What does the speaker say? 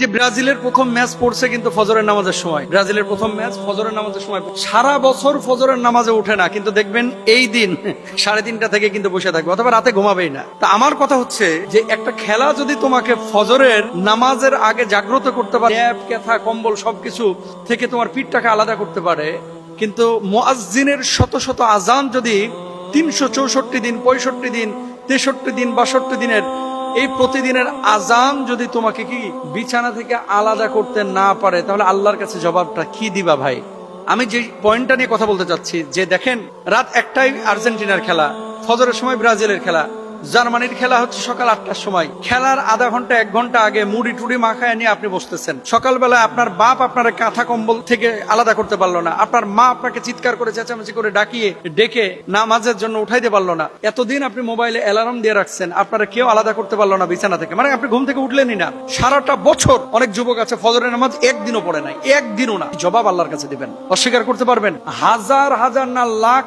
যে ব্রাজিলের প্রথম ম্যাচ পড়ছে কিন্তু ফজরের নামাজের সময়, ব্রাজিলের প্রথম ম্যাচ ফজরের নামাজের সময়। সারা বছর ফজরের নামাজে ওঠে না, কিন্তু দেখবেন এই দিন 3:30 থেকে কিন্তু বসে থাকবে, অথবা রাতে ঘুমাবেই না। তা আমার কথা হচ্ছে যে একটা খেলা যদি তোমাকে ফজরের নামাজের আগে জাগ্রত করতে পারে, ল্যাপ কেথা কম্বল সবকিছু থেকে তোমার পিঠটাকে আলাদা করতে পারে, কিন্তু মুয়াজ্জিনের শত শত আজান যদি 364 দিন, 65 দিন, 63 দিন, 62 দিনের এই প্রতিদিনের আজান যদি তোমাকে কি বিছানা থেকে আলাদা করতে না পারে, তাহলে আল্লাহর কাছে জবাবটা কি দিবা ভাই? আমি যে পয়েন্টটা নিয়ে কথা বলতে চাচ্ছি, যে দেখেন রাত 1টায় আর্জেন্টিনার খেলা, ফজরের সময় ব্রাজিলের খেলা, জার্মানির খেলা হচ্ছে সকাল 8টার সময়। খেলার আধা ঘন্টা 1 ঘন্টা আগে মুড়ি টুড়ি মাখায় নিয়ে আপনি বসতেছেন। সকালবেলা আপনার বাপ আপনার কাঁথা কম্বল থেকে আলাদা করতে পারলো না, আপনার মা আপনাকে চিৎকার করে চেঁচামেচি করে ডেকে নামাজের জন্য উঠাইতে পারলো না। এতদিন আপনি মোবাইলে অ্যালার্ম দিয়ে রাখছেন, আপনারা কেউ আলাদা করতে পারলো না বিছানা থেকে, মানে আপনি ঘুম থেকে উঠলেনই না। সারাটা বছর অনেক যুবক আছে ফজরের নামাজ একদিনও পড়ে নাই, একদিনও না। জবাব আল্লাহর কাছে দিবেন? অস্বীকার করতে পারবেন? হাজার হাজার না লাখ